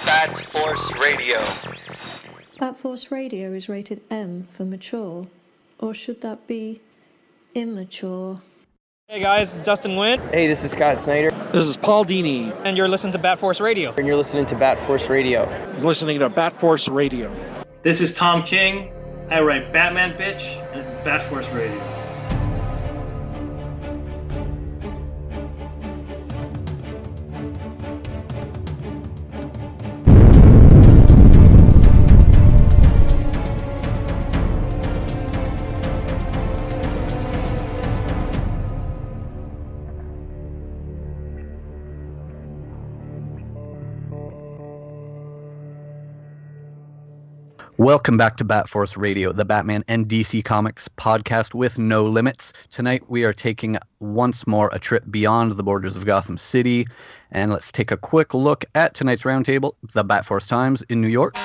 Bat Force Radio. Bat Force Radio is rated M for mature, or should that be immature? Hey guys, Dustin Nguyen. Hey, this is Scott Snyder. This is Paul Dini. And you're listening to Bat Force Radio. And you're listening to Bat Force Radio. You're listening to Bat Force Radio. This is Tom King. I write Batman Bitch, and this is Bat Force Radio. Welcome back to Bat Force Radio, the Batman and DC Comics podcast with no limits. Tonight we are taking once more a trip beyond the borders of Gotham City, and let's take a quick look at tonight's roundtable, the Bat Force Times in New York,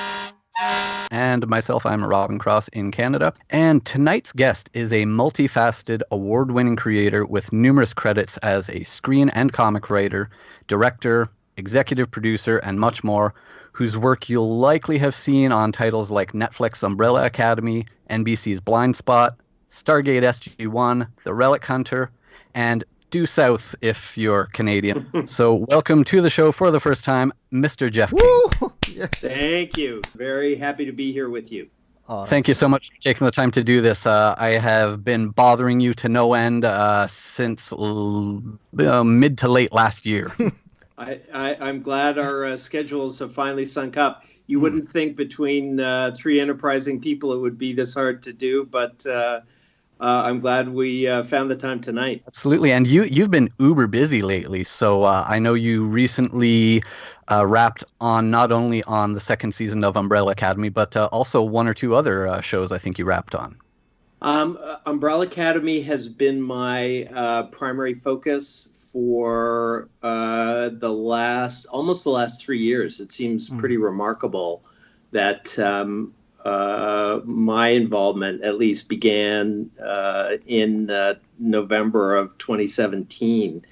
and myself, I'm Robin Cross in Canada. And tonight's guest is a multifaceted, award-winning creator with numerous credits as a screen and comic writer, director, executive producer, and much more, whose work you'll likely have seen on titles like Netflix Umbrella Academy, NBC's Blind Spot, Stargate SG-1, The Relic Hunter, and Due South if you're Canadian. So welcome to the show for the first time, Mr. Jeff King. Woo! Yes. Thank you. Very happy to be here with you. Thank you so much for taking the time to do this. I have been bothering you to no end since mid to late last year. I'm glad our schedules have finally sunk up. You wouldn't think between three enterprising people it would be this hard to do, but I'm glad we found the time tonight. Absolutely, and you've been uber busy lately. So I know you recently wrapped on not only on the second season of Umbrella Academy, but also one or two other shows I think you wrapped on. Umbrella Academy has been my primary focus for almost the last 3 years. It seems pretty remarkable that my involvement at least began in November of 2017.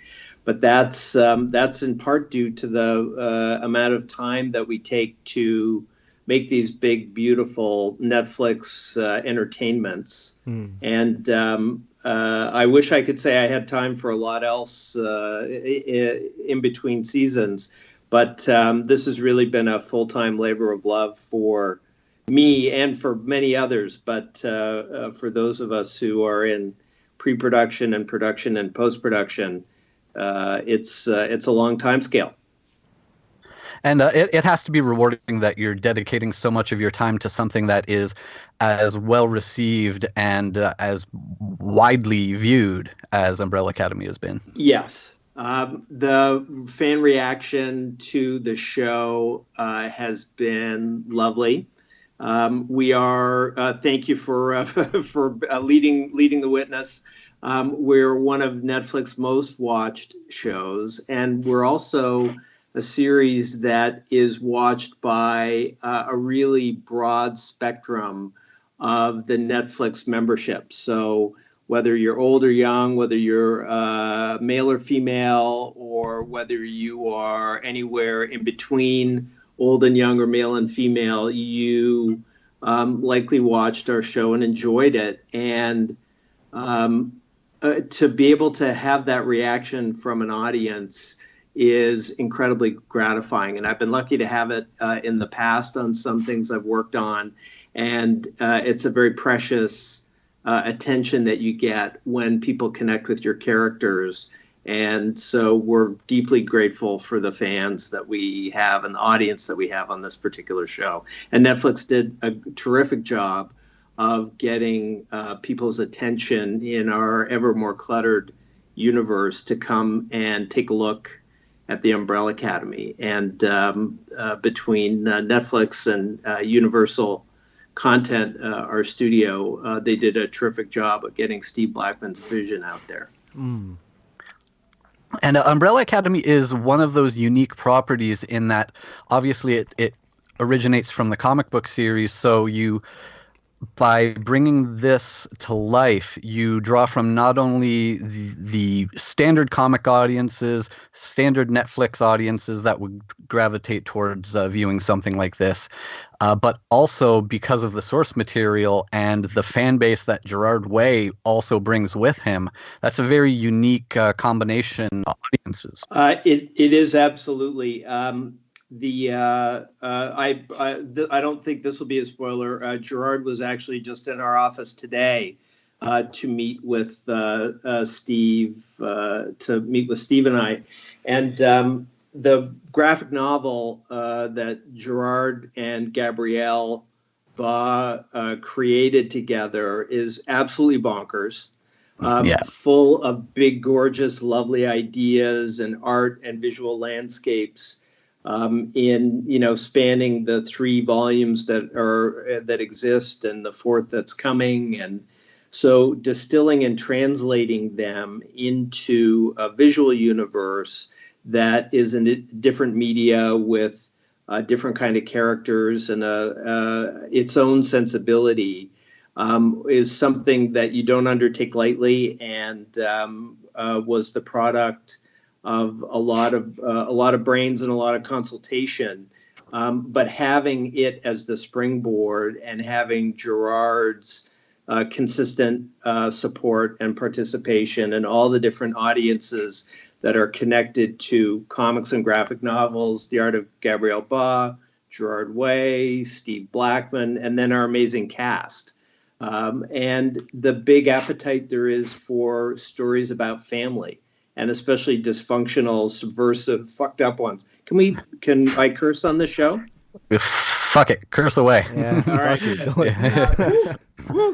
But that's in part due to the amount of time that we take to make these big, beautiful Netflix entertainments. And I wish I could say I had time for a lot else in between seasons, but this has really been a full-time labor of love for me and for many others. But for those of us who are in pre-production and production and post-production, it's a long time scale. And it has to be rewarding that you're dedicating so much of your time to something that is as well received and as widely viewed as Umbrella Academy has been. Yes. The fan reaction to the show has been lovely. We are, thank you for leading the witness. We're one of Netflix's most watched shows, and we're also a series that is watched by a really broad spectrum of the Netflix membership. So whether you're old or young, whether you're male or female, or whether you are anywhere in between old and young or male and female, you likely watched our show and enjoyed it. And to be able to have that reaction from an audience is incredibly gratifying. And I've been lucky to have it in the past on some things I've worked on. And it's a very precious attention that you get when people connect with your characters. And so we're deeply grateful for the fans that we have and the audience that we have on this particular show. And Netflix did a terrific job of getting people's attention in our ever more cluttered universe to come and take a look at the Umbrella Academy. And between Netflix and Universal Content, our studio, they did a terrific job of getting Steve Blackman's vision out there. And Umbrella Academy is one of those unique properties in that obviously it originates from the comic book series, so you by bringing this to life, you draw from not only the standard comic audiences, standard Netflix audiences that would gravitate towards viewing something like this, but also because of the source material and the fan base that Gerard Way also brings with him. That's a very unique combination of audiences. It is absolutely. I don't think this will be a spoiler. Gerard was actually just in our office today to meet with Steve and I, and the graphic novel that Gerard and Gabrielle Ba created together is absolutely bonkers. Full of big, gorgeous, lovely ideas and art and visual landscapes. Spanning the 3 volumes that exist and the 4th that's coming, and so distilling and translating them into a visual universe that is in a different media with different kind of characters and its own sensibility is something that you don't undertake lightly, and was the product of a lot of brains and a lot of consultation, but having it as the springboard and having Gerard's consistent support and participation and all the different audiences that are connected to comics and graphic novels, the art of Gabrielle Ba, Gerard Way, Steve Blackman, and then our amazing cast. And the big appetite there is for stories about family, and especially dysfunctional, subversive, fucked up ones. Can I curse on this show? Fuck it, curse away. Yeah, all right.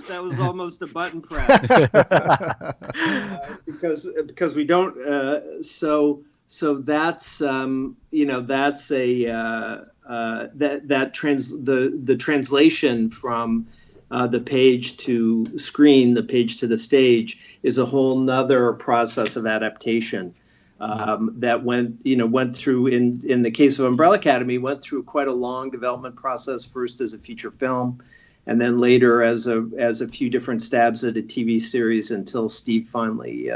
That was almost a button press. Because we don't. So that's that's the translation from the page to screen, the page to the stage, is a whole nother process of adaptation that went through, in the case of Umbrella Academy, went through quite a long development process, first as a feature film, and then later as a few different stabs at a TV series, until Steve finally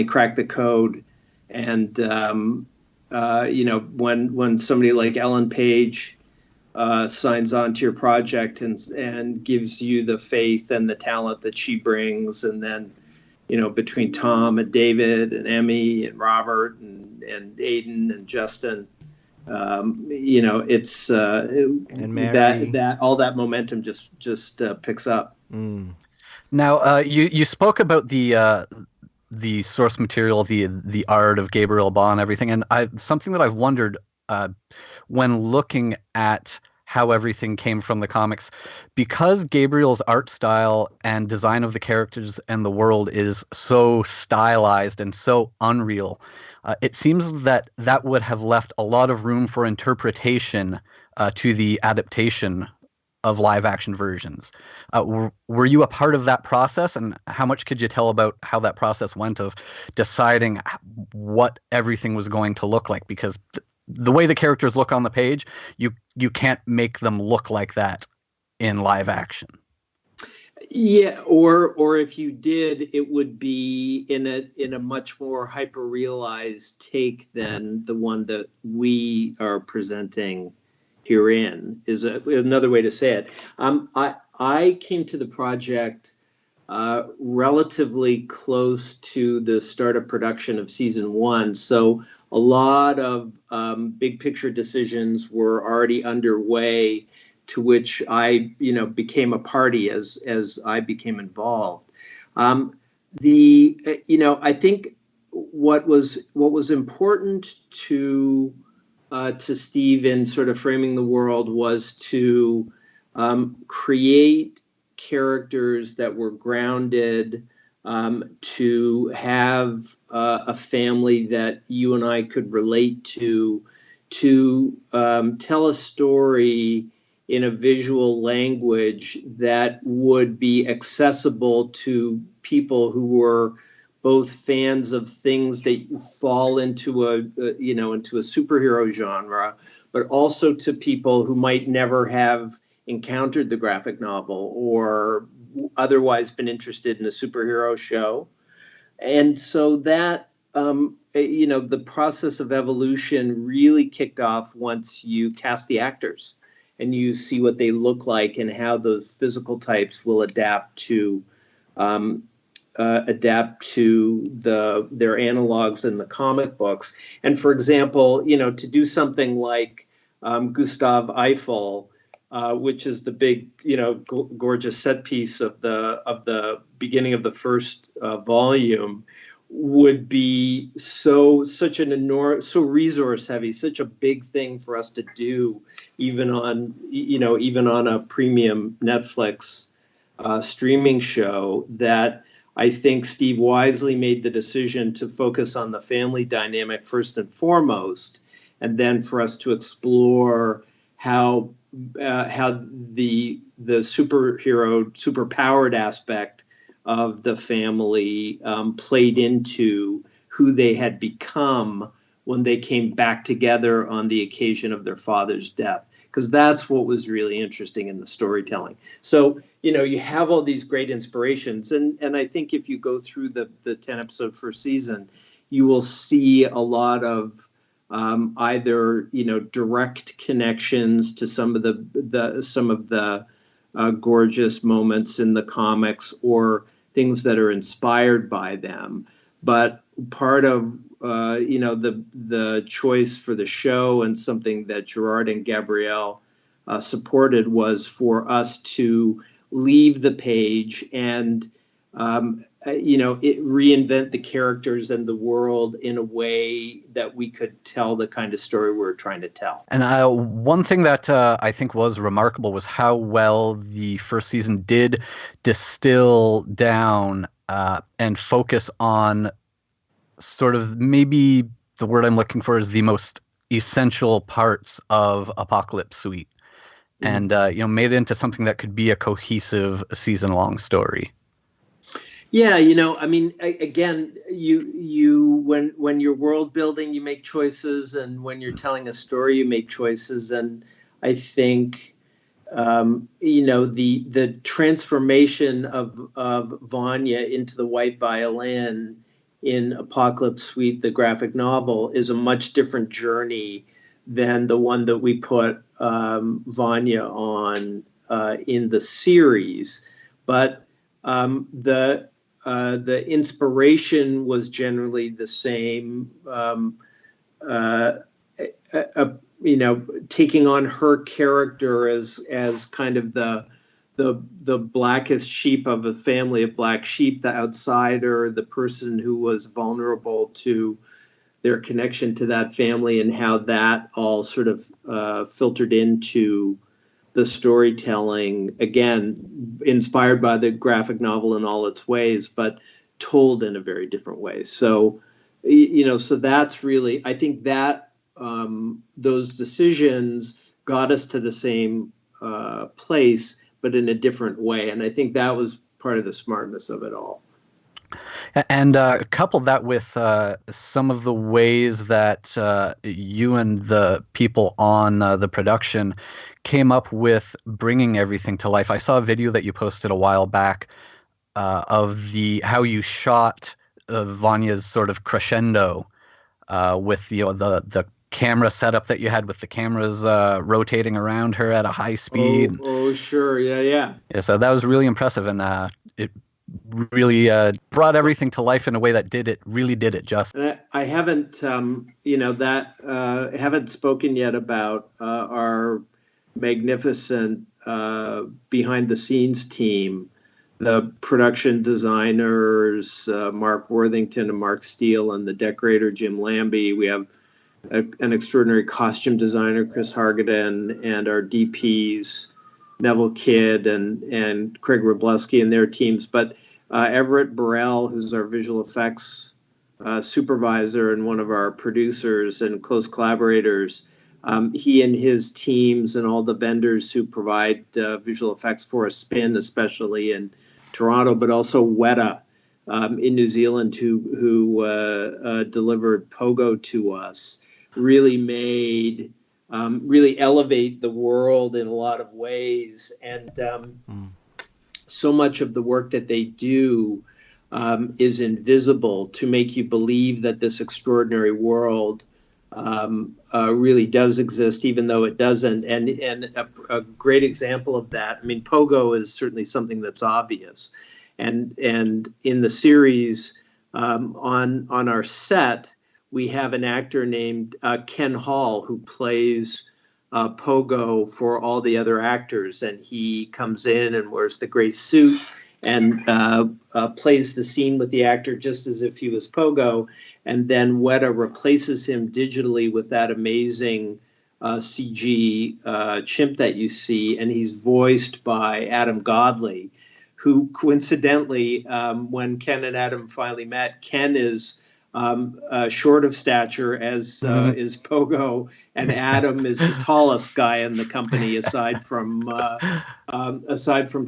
cracked the code. And when somebody like Ellen Page signs on to your project and gives you the faith and the talent that she brings, and then between Tom and David and Emmy and Robert and Aiden and Justin, it's and Mary. that all that momentum just picks up. Now you spoke about the source material, the art of Gabriel Ba and everything, and something that I've wondered when looking at how everything came from the comics, because Gabriel's art style and design of the characters and the world is so stylized and so unreal, it seems that would have left a lot of room for interpretation to the adaptation of live action versions. Were you a part of that process, and how much could you tell about how that process went of deciding what everything was going to look like? Because the way the characters look on the page, you can't make them look like that in live action. Yeah, or if you did, it would be in a much more hyper realized take than the one that we are presenting herein, is another way to say it. I came to the project relatively close to the start of production of season 1, so a lot of big picture decisions were already underway, to which I became a party as I became involved. I think what was important to Steve in sort of framing the world was to create characters that were grounded, to have a family that you and I could relate to tell a story in a visual language that would be accessible to people who were both fans of things that fall into a superhero genre, but also to people who might never have encountered the graphic novel or otherwise been interested in a superhero show. And so that, the process of evolution really kicked off once you cast the actors and you see what they look like and how those physical types will adapt to their analogs in the comic books. And for example, to do something like Gustav Eiffel, which is the big, gorgeous set piece of the beginning of the first volume, would be so resource heavy, such a big thing for us to do, even on a premium Netflix streaming show, that I think Steve wisely made the decision to focus on the family dynamic first and foremost, and then for us to explore how the superpowered aspect of the family played into who they had become when they came back together on the occasion of their father's death, because that's what was really interesting in the storytelling. So, you have all these great inspirations, and I think if you go through the 10-episode first season, you will see a lot of either direct connections to some of the gorgeous moments in the comics, or things that are inspired by them. But part of the choice for the show, and something that Gerard and Gabrielle supported, was for us to leave the page and reinvent the characters and the world in a way that we could tell the kind of story we were trying to tell. And one thing that I think was remarkable was how well the first season did distill down and focus on sort of, maybe the word I'm looking for is the most essential parts of Apocalypse Suite. And made it into something that could be a cohesive season-long story. Yeah, again, you when you're world building, you make choices, and when you're telling a story, you make choices. And I think the transformation of Vanya into the white violin in Apocalypse Suite, the graphic novel, is a much different journey than the one that we put Vanya on in the series. But the inspiration was generally the same. Taking on her character as kind of the blackest sheep of a family of black sheep, the outsider, the person who was vulnerable to their connection to that family, and how that all sort of filtered into the storytelling, again, inspired by the graphic novel in all its ways, but told in a very different way. So, so that's really, I think that those decisions got us to the same place, but in a different way. And I think that was part of the smartness of it all. And coupled that with some of the ways that you and the people on the production came up with bringing everything to life. I saw a video that you posted a while back of how you shot Vanya's sort of crescendo with the camera setup that you had, with the cameras rotating around her at a high speed. Oh, sure, yeah. Yeah, so that was really impressive, and it really brought everything to life in a way that really did it justice. And I haven't, haven't spoken yet about our magnificent behind-the-scenes team, the production designers, Mark Worthington and Mark Steele, and the decorator, Jim Lambie. We have an extraordinary costume designer, Chris Hargaden, and our DPs, Neville Kidd and Craig Robleski and their teams. But Everett Burrell, who's our visual effects supervisor and one of our producers and close collaborators, he and his teams and all the vendors who provide visual effects for us, Spin, especially in Toronto, but also Weta in New Zealand, who delivered Pogo to us, really made really elevate the world in a lot of ways. And so much of the work that they do is invisible to make you believe that this extraordinary world really does exist, even though it doesn't. And a great example of that, I mean, Pogo is certainly something that's obvious. And in the series, on our set, we have an actor named Ken Hall who plays Pogo for all the other actors. And he comes in and wears the gray suit and plays the scene with the actor just as if he was Pogo. And then Weta replaces him digitally with that amazing CG chimp that you see. And he's voiced by Adam Godley, who coincidentally, when Ken and Adam finally met, Ken is short of stature, as is Pogo, and Adam is the tallest guy in the company aside from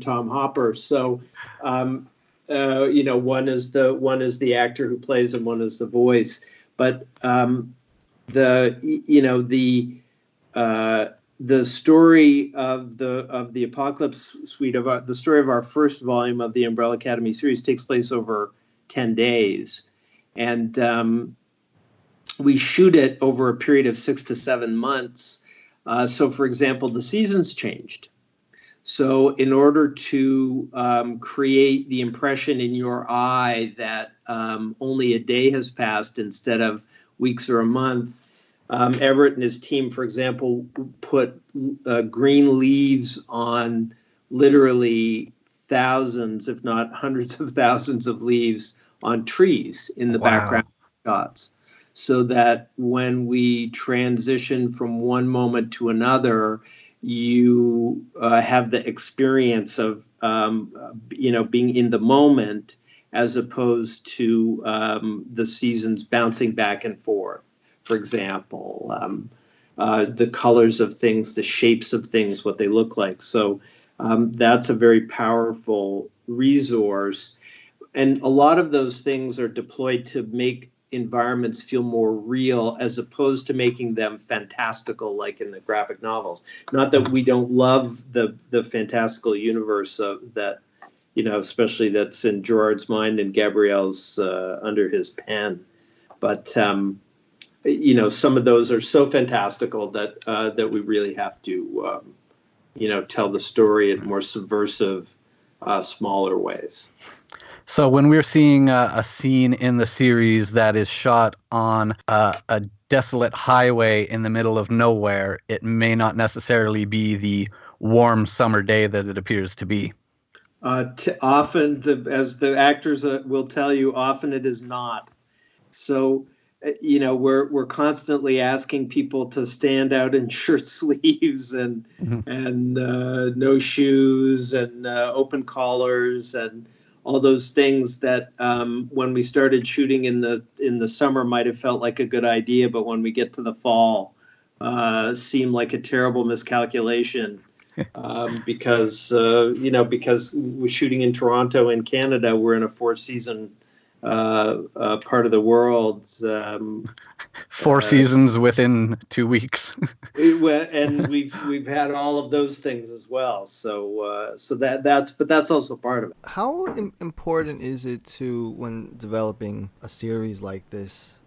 Tom Hopper. So, one is the actor who plays and one is the voice. But the story of the Apocalypse Suite the story of our first volume of the Umbrella Academy series takes place over 10 days. And we shoot it over a period of 6 to 7 months. So, for example, the seasons changed. So in order to create the impression in your eye that only a day has passed instead of weeks or a month, Everett and his team, for example, put green leaves on literally thousands, if not hundreds of thousands of leaves on trees in the background shots, so that when we transition from one moment to another, you have the experience of being in the moment, as opposed to the seasons bouncing back and forth. For example, the colors of things, the shapes of things, what they look like. So that's a very powerful resource. And a lot of those things are deployed to make environments feel more real, as opposed to making them fantastical like in the graphic novels. Not that we don't love the fantastical universe of that, especially that's in Gerard's mind and Gabrielle's under his pen. But some of those are so fantastical that we really have to tell the story in more subversive, smaller ways. So when we're seeing a scene in the series that is shot on a desolate highway in the middle of nowhere, it may not necessarily be the warm summer day that it appears to be. Often, as the actors will tell you, often it is not. So, we're constantly asking people to stand out in shirt sleeves and no shoes and open collars and all those things that when we started shooting in the summer might have felt like a good idea, but when we get to the fall, seem like a terrible miscalculation because we're shooting in Toronto in Canada. We're in a 4-season part of the world. 4 seasons within 2 weeks. And we've had all of those things as well. So that's also part of it. How important is it when developing a series like this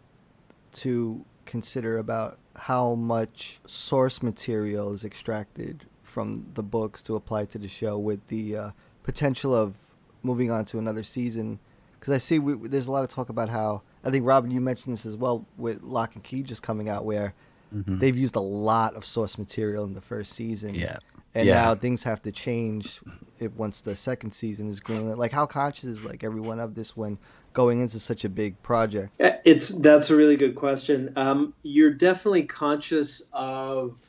to consider about how much source material is extracted from the books to apply to the show, with the potential of moving on to another season? Because I see there's a lot of talk about how, I think, Robin, you mentioned this as well, with Lock and Key just coming out, where they've used a lot of source material in the first season. Yeah. And now things have to change once the second season is greenlit. Like, how conscious is everyone of this when going into such a big project? That's a really good question. You're definitely conscious of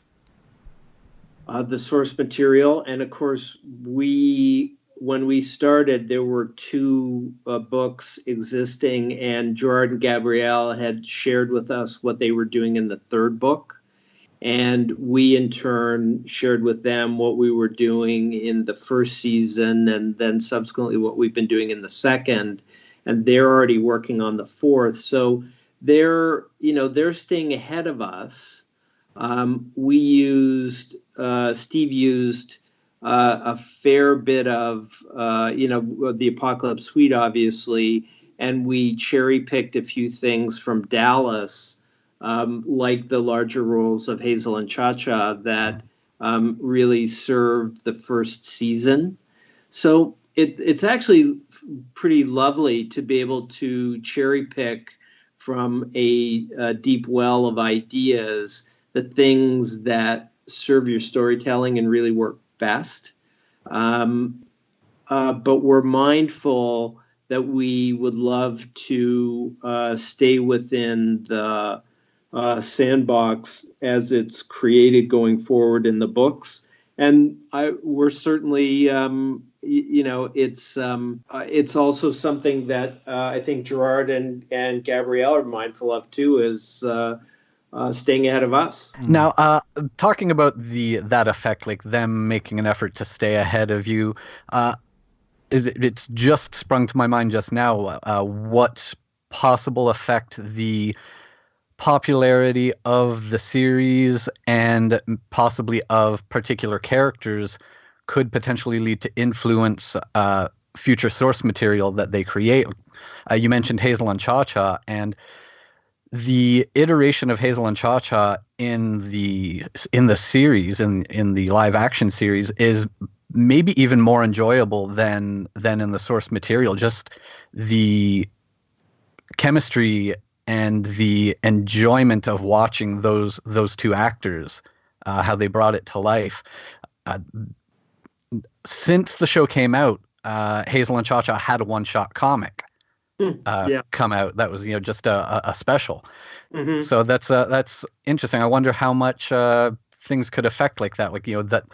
the source material. And of course, when we started, there were 2 books existing, and Gerard and Gabrielle had shared with us what they were doing in the 3rd book. And we, in turn, shared with them what we were doing in the 1st season, and then subsequently what we've been doing in the 2nd. And they're already working on the 4th. So they're staying ahead of us. Steve used a fair bit of, the Apocalypse Suite, obviously, and we cherry picked a few things from Dallas, like the larger roles of Hazel and Cha-Cha that really served the first season. So it's actually pretty lovely to be able to cherry pick from a deep well of ideas the things that serve your storytelling and really work best. But we're mindful that we would love to stay within the sandbox as it's created going forward in the books. And we're certainly, it's also something that I think Gerard and Gabrielle are mindful of too, is staying ahead of us. Now, talking about that effect, like them making an effort to stay ahead of you, it's just sprung to my mind just now what possible effect the popularity of the series and possibly of particular characters could potentially lead to influence future source material that they create. You mentioned Hazel and Cha-Cha, and the iteration of Hazel and Cha-Cha in the series, in the live action series, is maybe even more enjoyable than in the source material. Just the chemistry and the enjoyment of watching those two actors, how they brought it to life. Since the show came out, Hazel and Cha-Cha had a one-shot comic come out. That was just a special. Mm-hmm. So that's interesting. I wonder how much things could affect like that. Like that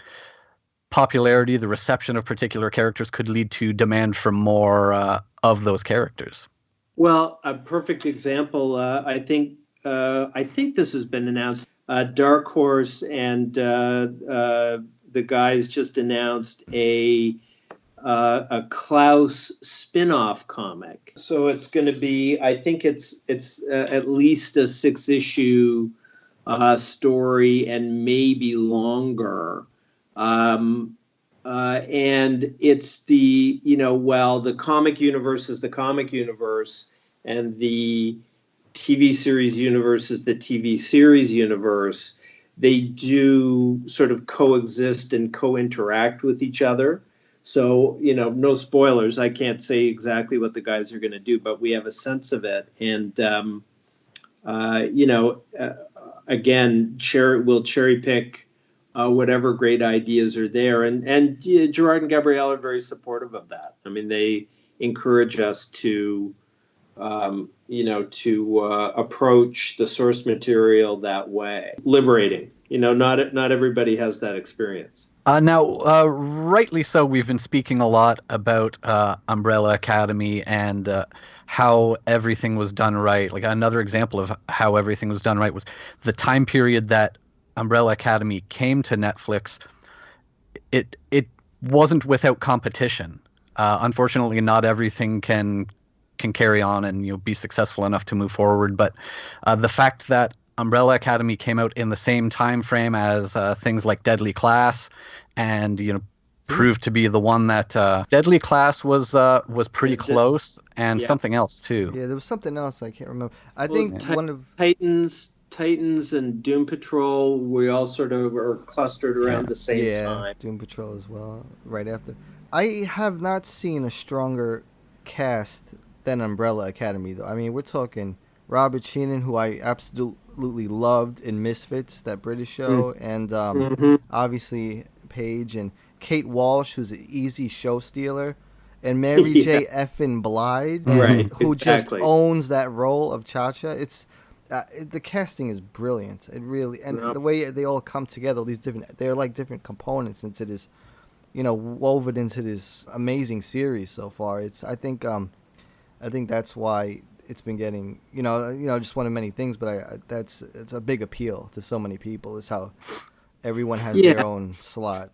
popularity, the reception of particular characters could lead to demand for more of those characters. Well, a perfect example. I think this has been announced. Dark Horse and the guys just announced a Klaus spin-off comic. So it's going to be, I think it's at least a 6-issue story and maybe longer. And it's the, the comic universe is the comic universe, and the TV series universe is the TV series universe. They do sort of coexist and co-interact with each other. So, no spoilers. I can't say exactly what the guys are going to do, but we have a sense of it. And, again, we'll cherry pick whatever great ideas are there. And Gerard and Gabrielle are very supportive of that. I mean, they encourage us to approach the source material that way. Liberating. Not everybody has that experience. Now, rightly so, we've been speaking a lot about Umbrella Academy and how everything was done right. Like, another example of how everything was done right was the time period that Umbrella Academy came to Netflix. It wasn't without competition. Unfortunately, not everything can carry on and be successful enough to move forward. But the fact that Umbrella Academy came out in the same time frame as things like Deadly Class, and proved to be the one that Deadly Class was pretty close, and something else too. Yeah, there was something else I can't remember. I think one of Titans and Doom Patrol, we all sort of are clustered around the same time. Doom Patrol as well, right after. I have not seen a stronger cast than Umbrella Academy, though. I mean, we're talking Robert Sheenan, who I absolutely loved in Misfits, that British show, and obviously Paige, and Kate Walsh, who's an easy show stealer, and Mary J. Effin Blige, who just owns that role of Cha-Cha. It's the casting is brilliant. It really, and the way they all come together, they're like different components into this, woven into this amazing series so far. I think that's why it's been getting, just one of many things, but it's a big appeal to so many people. Is how everyone has their own slot,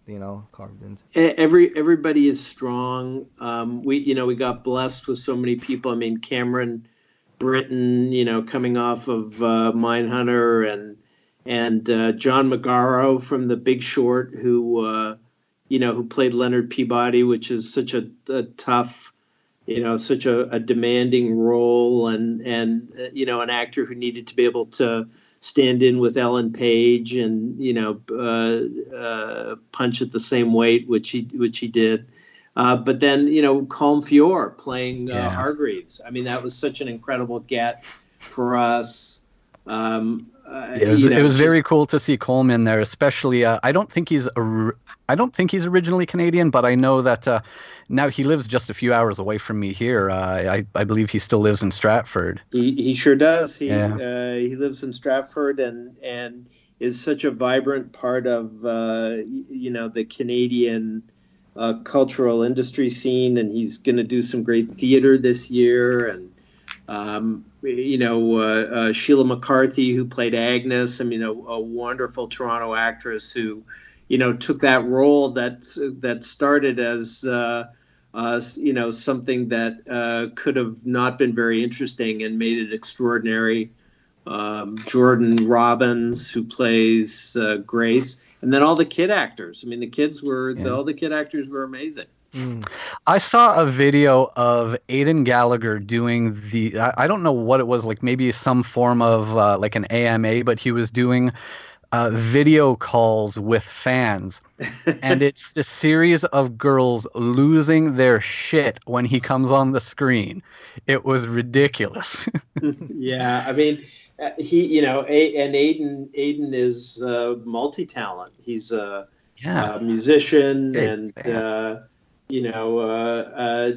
carved into. Everybody is strong. We got blessed with so many people. I mean, Cameron Britton, coming off of Mindhunter, and John Magaro from The Big Short, who played Leonard Peabody, which is such a tough, such a demanding role, and an actor who needed to be able to stand in with Ellen Page and punch at the same weight, which he did. But then Colm Feore playing Hargreaves. I mean, that was such an incredible get for us. It was very cool to see Colm in there, especially. I don't think he's originally Canadian, but I know that now he lives just a few hours away from me here. I believe he still lives in Stratford. He sure does. He lives in Stratford and is such a vibrant part of the Canadian cultural industry scene, and he's going to do some great theater this year. And Sheila McCarthy, who played Agnes. I mean, a wonderful Toronto actress who, took that role that started as something that could have not been very interesting and made it extraordinary. Jordan Robbins, who plays Grace, and then all the kid actors. I mean, all the kid actors were amazing. I saw a video of Aidan Gallagher doing I don't know what it was, like maybe some form of like an AMA, but he was doing video calls with fans. And it's the series of girls losing their shit when he comes on the screen. It was ridiculous. Yeah, I mean, Aidan is multi-talent. He's a musician and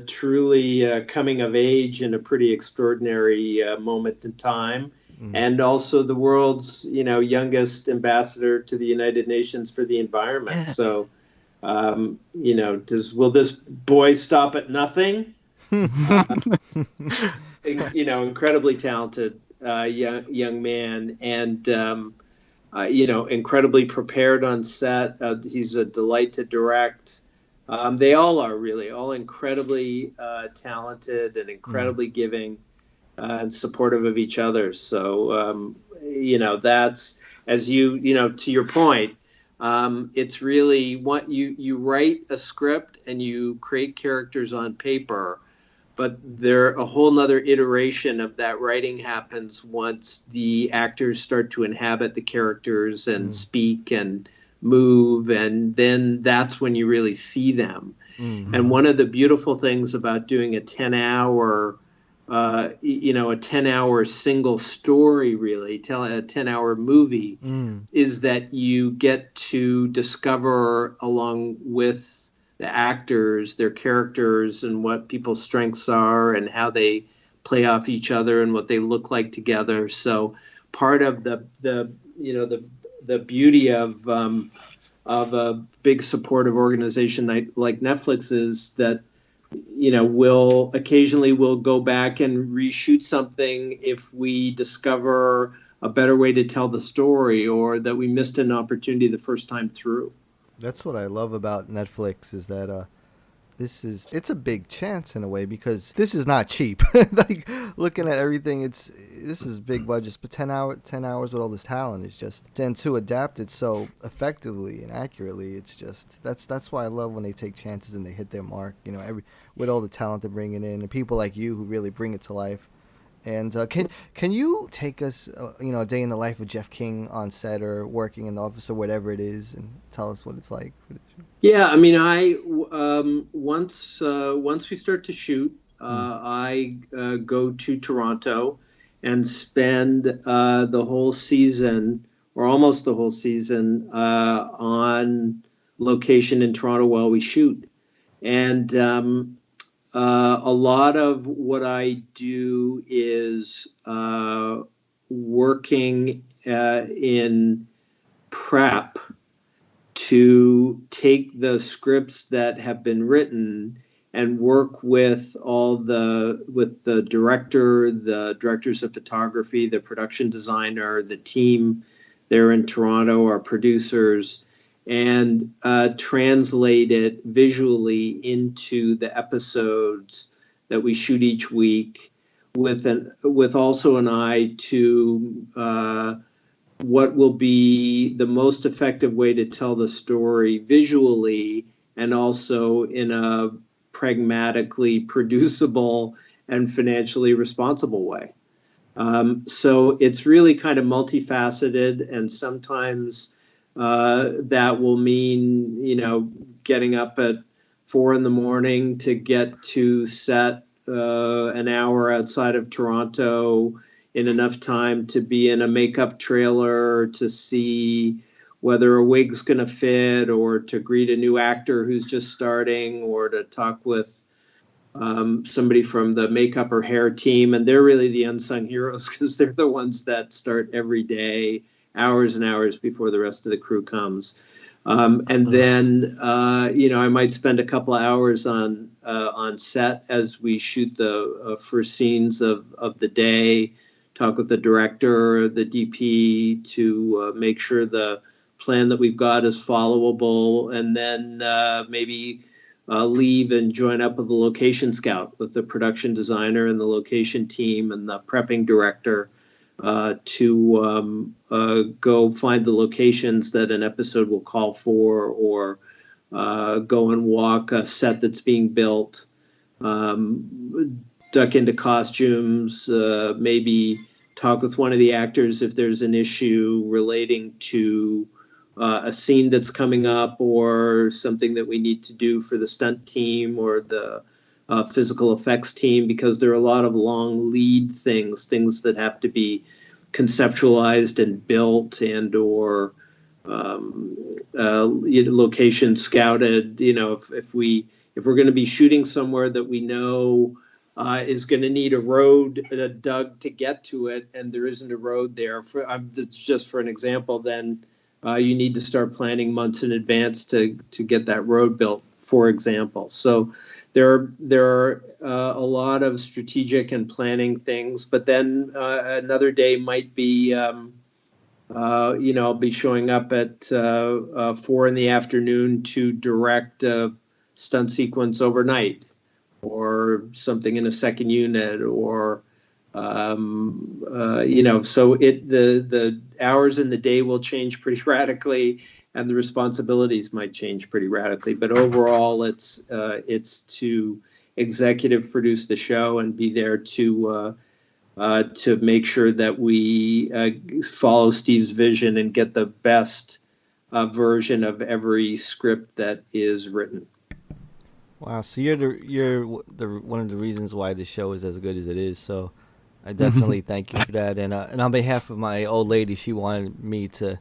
truly coming of age in a pretty extraordinary moment in time, and also the world's youngest ambassador to the United Nations for the environment. Yes. So, will this boy stop at nothing? Incredibly talented young man, and incredibly prepared on set. He's a delight to direct. They all are really all incredibly talented and incredibly giving and supportive of each other. So, that's, as to your point, it's really what you write a script and you create characters on paper, but a whole nother iteration of that writing happens once the actors start to inhabit the characters and speak and move, and then that's when you really see them. And one of the beautiful things about doing a 10-hour single story, really tell a 10-hour movie, is that you get to discover, along with the actors, their characters and what people's strengths are and how they play off each other and what they look like together. So part of the beauty of a big supportive organization like Netflix is that we'll occasionally go back and reshoot something if we discover a better way to tell the story, or that we missed an opportunity the first time through. That's what I love about Netflix, is that it's a big chance in a way, because this is not cheap. Like, looking at everything, this is big budgets, but 10 hours with all this talent is just, and to adapt it so effectively and accurately, it's just, that's why I love when they take chances and they hit their mark, with all the talent they're bringing in and people like you who really bring it to life. And can you take us, a day in the life of Jeff King on set or working in the office or whatever it is, and tell us what it's like? Yeah, I mean, once we start to shoot, I go to Toronto and spend the whole season, or almost the whole season, on location in Toronto while we shoot. And a lot of what I do is working in prep to take the scripts that have been written and work with the director, the directors of photography, the production designer, the team there in Toronto, our producers, and translate it visually into the episodes that we shoot each week, with also an eye to what will be the most effective way to tell the story visually and also in a pragmatically producible and financially responsible way. So it's really kind of multifaceted, and sometimes that will mean, getting up at 4 a.m. to get to set an hour outside of Toronto in enough time to be in a makeup trailer to see whether a wig's going to fit, or to greet a new actor who's just starting, or to talk with somebody from the makeup or hair team. And they're really the unsung heroes, because they're the ones that start every day, hours and hours before the rest of the crew comes. And then, I might spend a couple of hours on set as we shoot the first scenes of the day, talk with the director, the DP, to make sure the plan that we've got is followable, and then maybe leave and join up with the location scout, with the production designer and the location team and the prepping director, to go find the locations that an episode will call for, or go and walk a set that's being built, duck into costumes, maybe talk with one of the actors if there's an issue relating to a scene that's coming up, or something that we need to do for the stunt team or the physical effects team, because there are a lot of long lead things that have to be conceptualized and built, and or location scouted. If we're going to be shooting somewhere that we know is going to need a road dug to get to it, and there isn't a road there, that's just for an example, then you need to start planning months in advance to get that road built, for example. So there are a lot of strategic and planning things. But then another day might be, I'll be showing up at 4 p.m. to direct a stunt sequence overnight, or something in a second unit, or so the hours in the day will change pretty radically, and the responsibilities might change pretty radically. But overall, it's to executive produce the show and be there to make sure that we follow Steve's vision and get the best version of every script that is written. Wow, so you're one of the reasons why the show is as good as it is. So I definitely thank you for that. And on behalf of my old lady, she wanted me to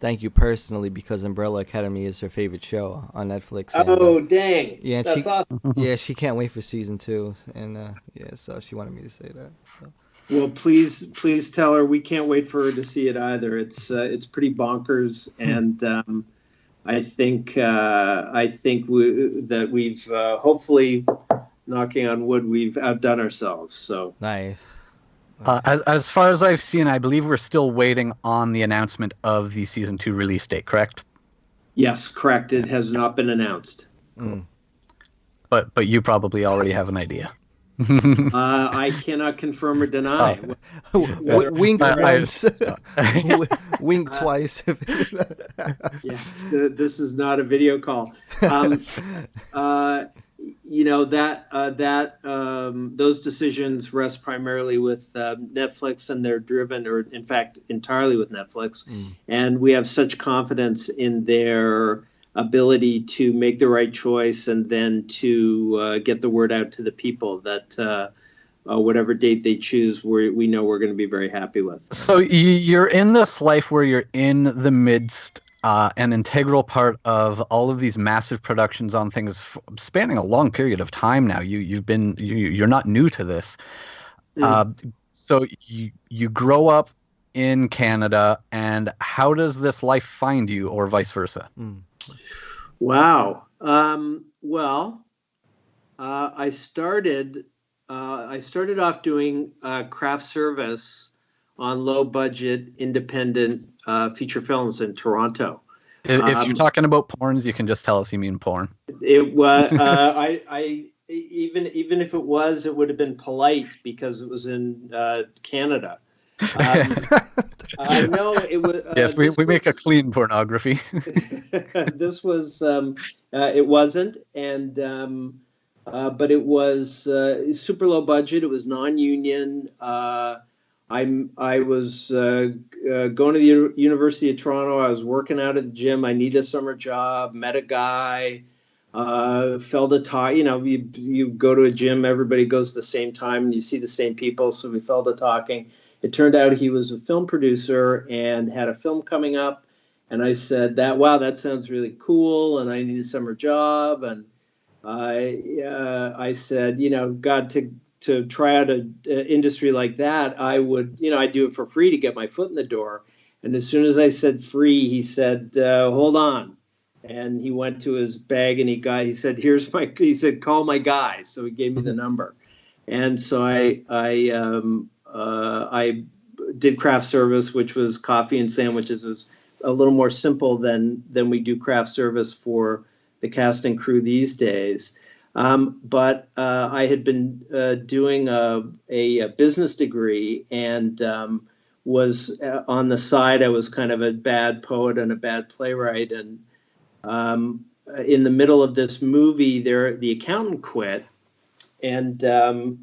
thank you personally, because Umbrella Academy is her favorite show on Netflix. And, dang! Yeah, that's awesome. Yeah, she can't wait for season 2, and so she wanted me to say that. So. Well, please tell her we can't wait for her to see it either. It's pretty bonkers, and I think that we've hopefully, knocking on wood, we've outdone ourselves. So nice. As far as I've seen, I believe we're still waiting on the announcement of the season 2 release date. Correct? Yes, correct. It has not been announced. But you probably already have an idea. I cannot confirm or deny. Wink once, wink twice. Yes, this is not a video call. Those decisions rest primarily with Netflix, and they're driven, or in fact, entirely with Netflix. And we have such confidence in their ability to make the right choice, and then to get the word out to the people that whatever date they choose, we know we're going to be very happy with. So you're in this life where you're in the midst, an integral part of all of these massive productions on things spanning a long period of time now. You're not new to this. So you grow up in Canada, and how does this life find you, or vice versa? Wow. I started off doing craft service on low budget independent feature films in Toronto. If you're talking about porns, you can just tell us you mean porn. It was even if it was, it would have been polite, because it was in Canada. No, it was. Yes, we make a clean pornography. This was. It wasn't, and but it was super low budget. It was non-union. I was going to the University of Toronto. I was working out at the gym. I needed a summer job. Met a guy. Fell to talk. You go to a gym. Everybody goes at the same time, and you see the same people. So we fell to talking. It turned out he was a film producer and had a film coming up. And I said, wow, that sounds really cool. And I need a summer job. And I said, God, to try out an industry like that, I'd do it for free to get my foot in the door. And as soon as I said free, he said, hold on. And he went to his bag and he said, he said, call my guy. So he gave me the number. And so I did craft service, which was coffee and sandwiches. It was a little more simple than we do craft service for the cast and crew these days. But I had been doing a business degree and was on the side. I was kind of a bad poet and a bad playwright. And in the middle of this movie, the accountant quit. And they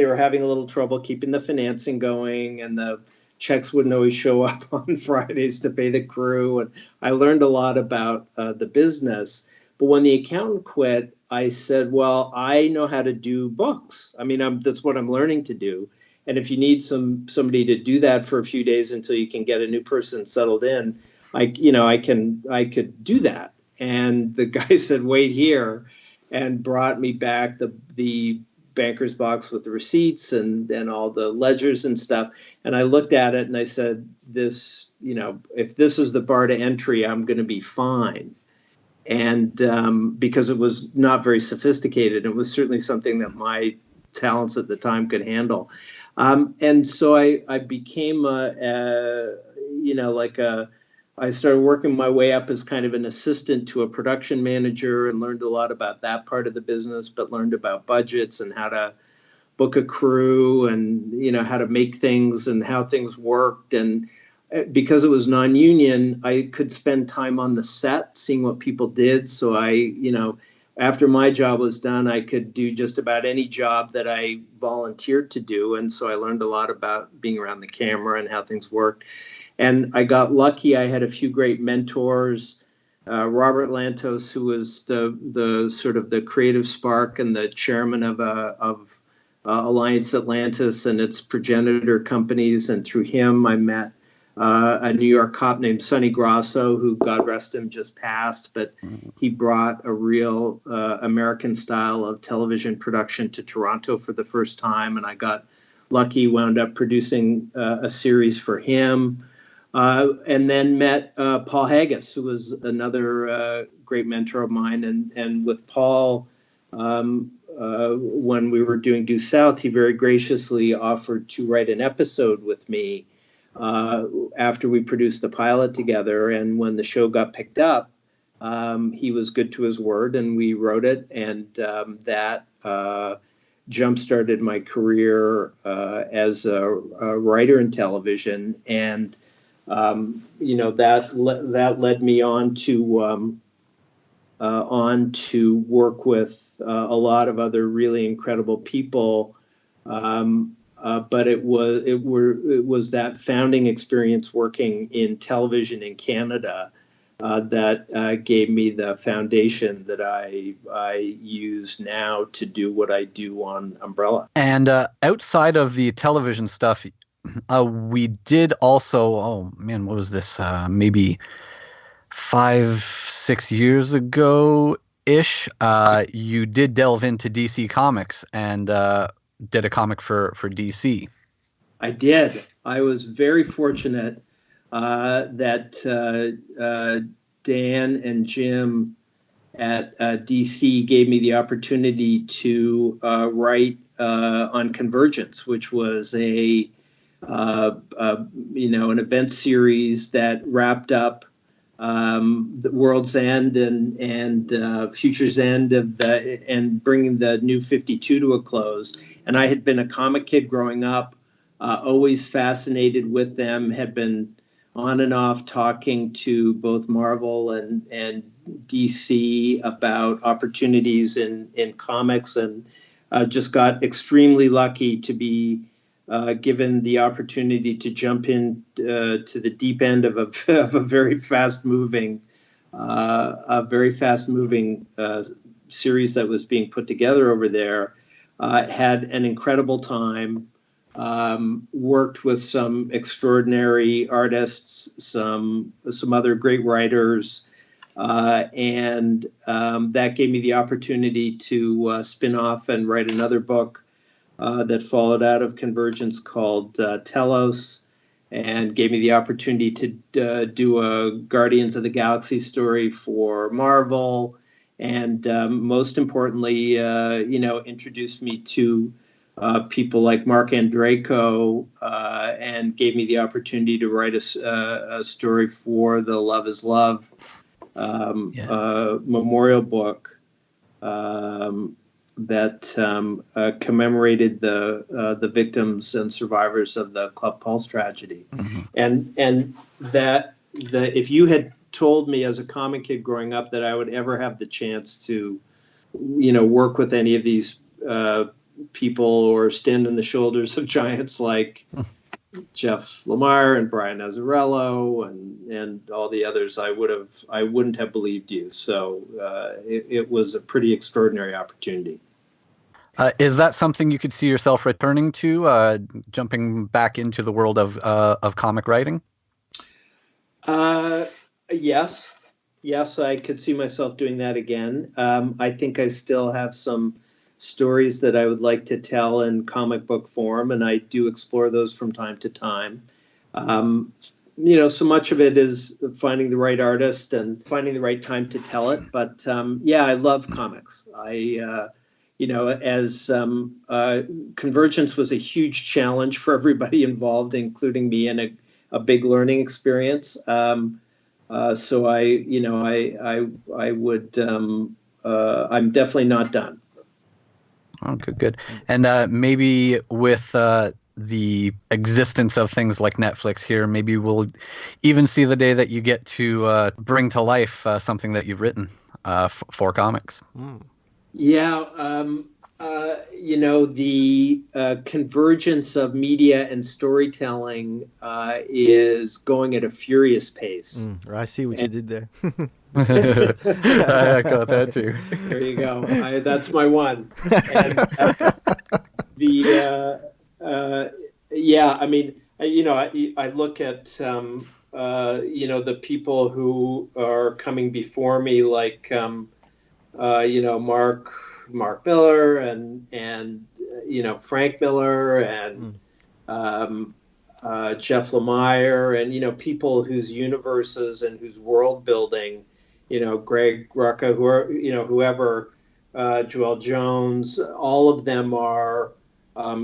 were having a little trouble keeping the financing going, and the checks wouldn't always show up on Fridays to pay the crew. And I learned a lot about the business. But when the accountant quit, I said, well, I know how to do books. I mean, that's what I'm learning to do. And if you need somebody to do that for a few days until you can get a new person settled in, I could do that. And the guy said, wait here, and brought me back the banker's box with the receipts and all the ledgers and stuff. And I looked at it and I said, this, if this is the bar to entry, I'm going to be fine. And because it was not very sophisticated, it was certainly something that my talents at the time could handle. And so I became I started working my way up as kind of an assistant to a production manager and learned a lot about that part of the business, but learned about budgets and how to book a crew and, how to make things and how things worked. And because it was non-union, I could spend time on the set seeing what people did. So after my job was done, I could do just about any job that I volunteered to do. And so I learned a lot about being around the camera and how things worked. And I got lucky. I had a few great mentors. Robert Lantos, who was the sort of the creative spark and the chairman of Alliance Atlantis and its progenitor companies. And through him, I met a New York cop named Sonny Grasso, who, God rest him, just passed. But he brought a real American style of television production to Toronto for the first time. And I got lucky, wound up producing a series for him. And then met Paul Haggis, who was another great mentor of mine. And with Paul, when we were doing Due South, he very graciously offered to write an episode with me after we produced the pilot together. And when the show got picked up, he was good to his word, and we wrote it. And that jump-started my career as a writer in television. And that led me on to work with a lot of other really incredible people. But it was that founding experience working in television in Canada that gave me the foundation that I use now to do what I do on Umbrella. And outside of the television stuff, we did also, what was this? Maybe 5-6 years ago-ish, you did delve into DC Comics and did a comic for DC. I did. I was very fortunate that Dan and Jim at DC gave me the opportunity to write on Convergence, which was an event series that wrapped up the World's End and Future's End and bringing the New 52 to a close. And I had been a comic kid growing up, always fascinated with them, had been on and off talking to both Marvel and DC about opportunities in comics, and just got extremely lucky to be given the opportunity to jump in to the deep end of a very fast moving series that was being put together over there. Had an incredible time. Worked with some extraordinary artists, some other great writers, and that gave me the opportunity to spin off and write another book that followed out of Convergence called Telos, and gave me the opportunity to do a Guardians of the Galaxy story for Marvel, and most importantly, introduced me to people like Mark Andreyko, and gave me the opportunity to write a story for the Love is Love memorial book that commemorated the victims and survivors of the Club Pulse tragedy. Mm-hmm. And that if you had told me as a comic kid growing up that I would ever have the chance to, work with any of these people or stand on the shoulders of giants like Jeff Lemire and Brian Azzarello and all the others, I wouldn't have believed you. So it was a pretty extraordinary opportunity. Is that something you could see yourself returning to, jumping back into the world of comic writing? Yes, I could see myself doing that again. I think I still have some stories that I would like to tell in comic book form, and I do explore those from time to time. So much of it is finding the right artist and finding the right time to tell it. But I love comics. As Convergence was a huge challenge for everybody involved, including me, and a big learning experience. So I'm definitely not done. Oh, good. And maybe with the existence of things like Netflix here, maybe we'll even see the day that you get to bring to life something that you've written for comics. Mm. Yeah, the convergence of media and storytelling is going at a furious pace. I see what you did there. I got that too. There you go. That's my one. And, I look at the people who are coming before me, like Mark Miller and Frank Miller and Jeff Lemire, and people whose universes and whose world building, Greg Rucka, whoever, Joelle Jones, all of them are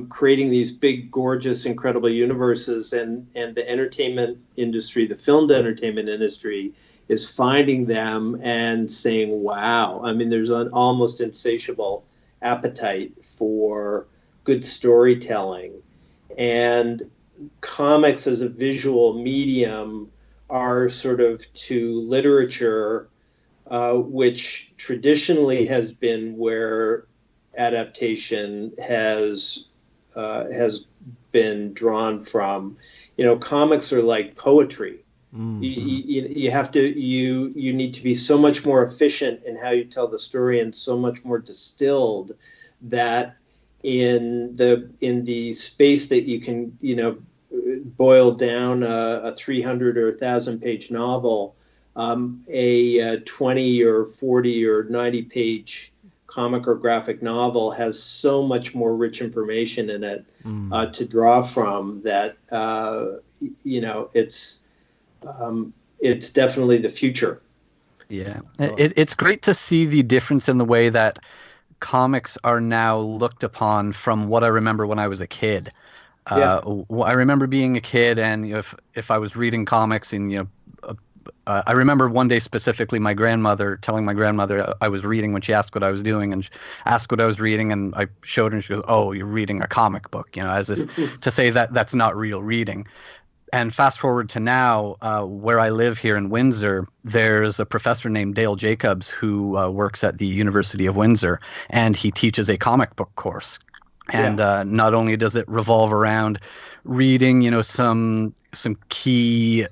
creating these big, gorgeous, incredible universes, and the entertainment industry, the filmed entertainment industry, is finding them and saying, wow. I mean, there's an almost insatiable appetite for good storytelling. And comics as a visual medium are sort of to literature, which traditionally has been where adaptation has been drawn from. Comics are like poetry. Mm-hmm. You need to be so much more efficient in how you tell the story, and so much more distilled, that in the space that you can boil down a 300 or 1,000 page novel, a 20 or 40 or 90 page comic or graphic novel has so much more rich information in it to draw from, that it's definitely the future. Yeah, it's great to see the difference in the way that comics are now looked upon from what I remember when I was a kid. I remember being a kid, and if I was reading comics in I remember one day specifically telling my grandmother I was reading when she asked what I was doing, and she asked what I was reading, and I showed her, and she goes, "Oh, you're reading a comic book," as if to say that that's not real reading. And fast forward to now, where I live here in Windsor, there's a professor named Dale Jacobs who works at the University of Windsor, and he teaches a comic book course. And not only does it revolve around reading, some key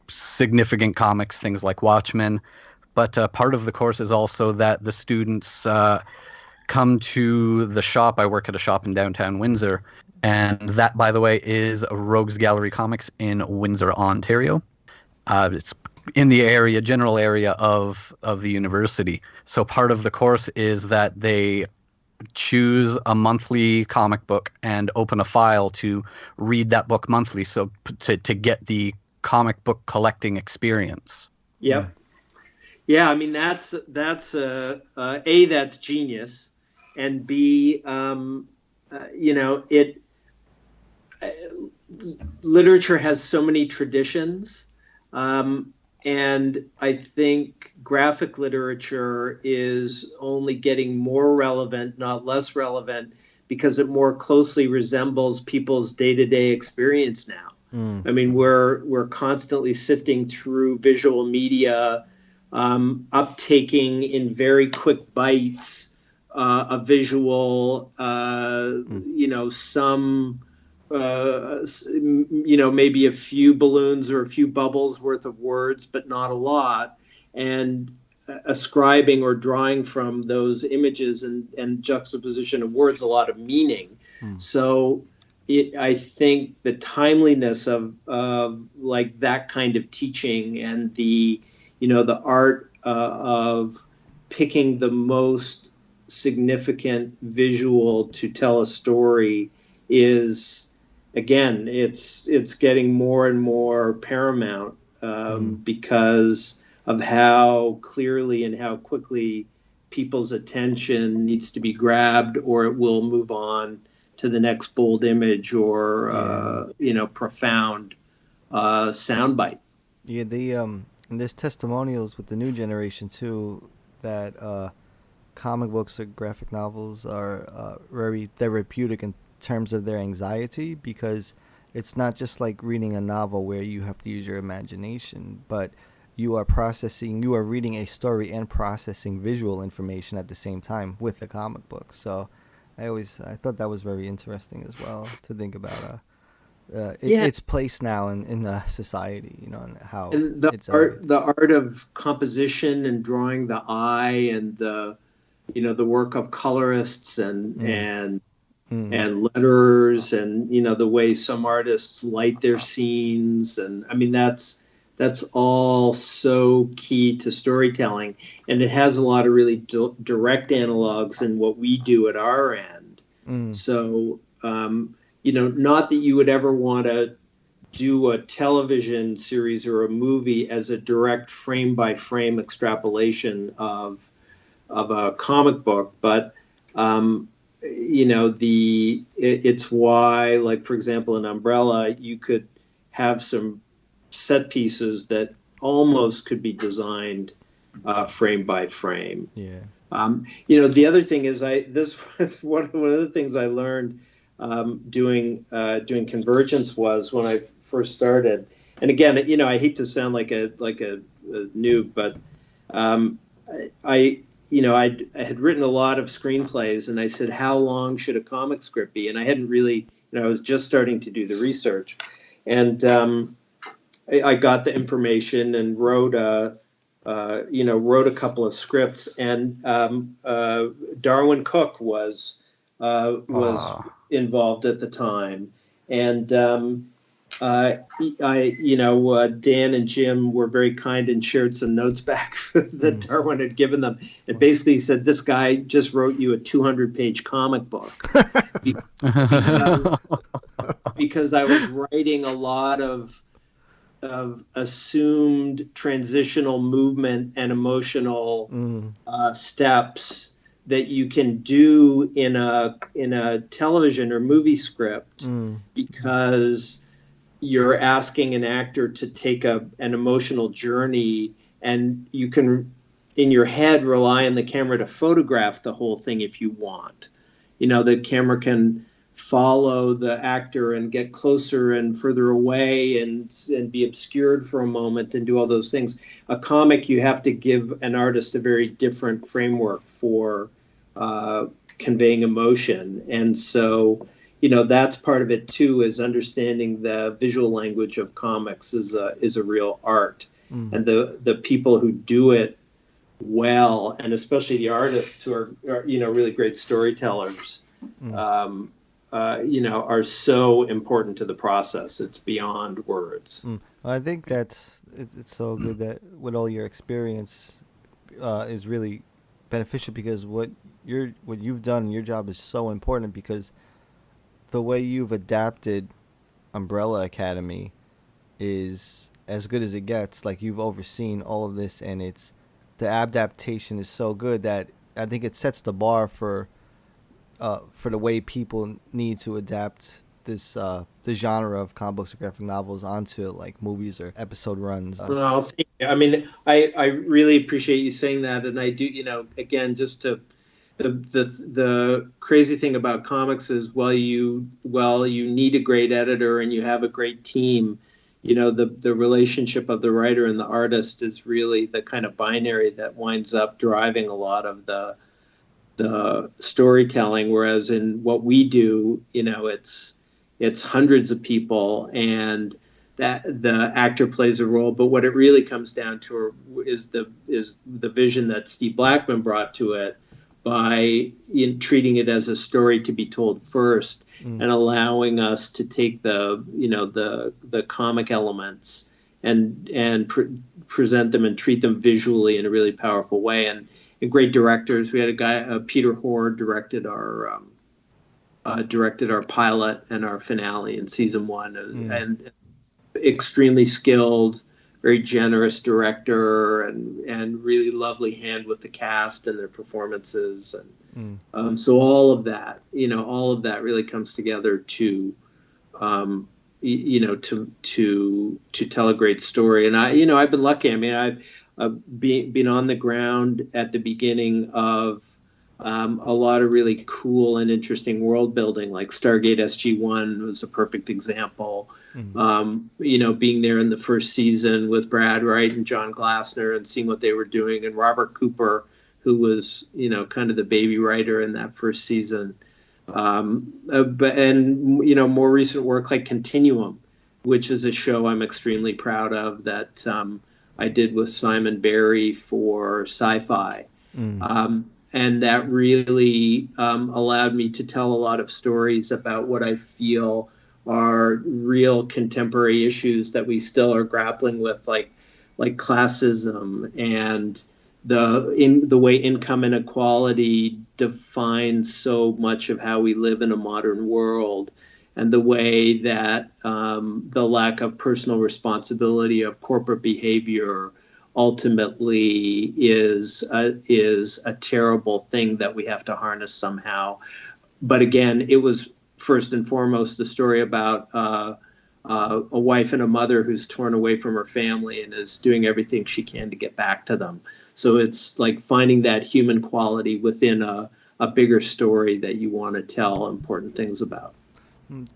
significant comics, things like Watchmen, but part of the course is also that the students come to the shop. I work at a shop in downtown Windsor, and that, by the way, is Rogues Gallery Comics in Windsor, Ontario. It's in the general area of the university. So part of the course is that they choose a monthly comic book and open a file to read that book monthly, so to get the comic book collecting experience. Yep. Yeah, I mean that's A, that's genius, and B, literature has so many traditions, and I think graphic literature is only getting more relevant, not less relevant, because it more closely resembles people's day-to-day experience now. I mean, we're constantly sifting through visual media, uptaking in very quick bites a visual, some, maybe a few balloons or a few bubbles worth of words, but not a lot, and ascribing or drawing from those images and juxtaposition of words a lot of meaning. So I think the timeliness of like that kind of teaching and the art of picking the most significant visual to tell a story is, again, it's getting more and more paramount because of how clearly and how quickly people's attention needs to be grabbed, or it will move on to the next bold image or profound soundbite. Yeah, and there's testimonials with the new generation too that comic books or graphic novels are very therapeutic in terms of their anxiety, because it's not just like reading a novel where you have to use your imagination, but you are reading a story and processing visual information at the same time with a comic book. So I thought that was very interesting as well, to think about its place now in society, and how and the art of composition and drawing the eye, and the work of colorists and letters, and the way some artists light their scenes, and I mean that's all so key to storytelling, and it has a lot of really direct analogs in what we do at our end. So not that you would ever want to do a television series or a movie as a direct frame by frame extrapolation of a comic book, but it's why, like, for example, in Umbrella, you could have some set pieces that almost could be designed frame by frame. Yeah. The other thing is this was one of the things I learned doing Convergence was when I first started. And again, I hate to sound like a noob, but I had written a lot of screenplays, and I said, how long should a comic script be? And I hadn't really, I was just starting to do the research, and I got the information and wrote a couple of scripts, and Darwin Cook was involved at the time, and Dan and Jim were very kind and shared some notes back that Darwin had given them, and basically said, this guy just wrote you a 200-page comic book because I was writing a lot of assumed transitional movement and emotional steps that you can do in a television or movie script, because you're asking an actor to take an emotional journey, and you can, in your head, rely on the camera to photograph the whole thing if you want. The camera can follow the actor and get closer and further away and be obscured for a moment and do all those things. A comic, you have to give an artist a very different framework for conveying emotion. And so, that's part of it too, is understanding the visual language of comics is a real art. And the people who do it well, and especially the artists who are really great storytellers, are so important to the process. It's beyond words. I think it's so good that with all your experience is really beneficial, because what you've done, your job is so important, because the way you've adapted Umbrella Academy is as good as it gets. Like, you've overseen all of this, and the adaptation is so good that I think it sets the bar for the way people need to adapt this the genre of comic books or graphic novels onto like movies or episode runs. Well, I mean, I really appreciate you saying that, and I do. Again, just to the crazy thing about comics is, you need a great editor and you have a great team. The relationship of the writer and the artist is really the kind of binary that winds up driving a lot of the storytelling. Whereas in what we do, it's hundreds of people, and that the actor plays a role. But what it really comes down to is the vision that Steve Blackman brought to it, by treating it as a story to be told first, and allowing us to take the comic elements and present them and treat them visually in a really powerful way. And great directors. We had a guy, Peter Hoare, directed our pilot and our finale in season 1, and extremely skilled, very generous director, and really lovely hand with the cast and their performances. And so all of that really comes together to tell a great story. And I've been lucky. I mean, I've been on the ground at the beginning of a lot of really cool and interesting world building, like Stargate SG-1 was a perfect example. Being there in the first season with Brad Wright and John Glassner and seeing what they were doing, and Robert Cooper, who was kind of the baby writer in that first season. More recent work like Continuum, which is a show I'm extremely proud of, that I did with Simon Barry for Sci-Fi. And that really allowed me to tell a lot of stories about what I feel are real contemporary issues that we still are grappling with, like classism and the way income inequality defines so much of how we live in a modern world, and the way that the lack of personal responsibility of corporate behavior ultimately is a terrible thing that we have to harness somehow. But again, it was first and foremost the story about a wife and a mother who's torn away from her family and is doing everything she can to get back to them. So it's like finding that human quality within a bigger story that you want to tell important things about.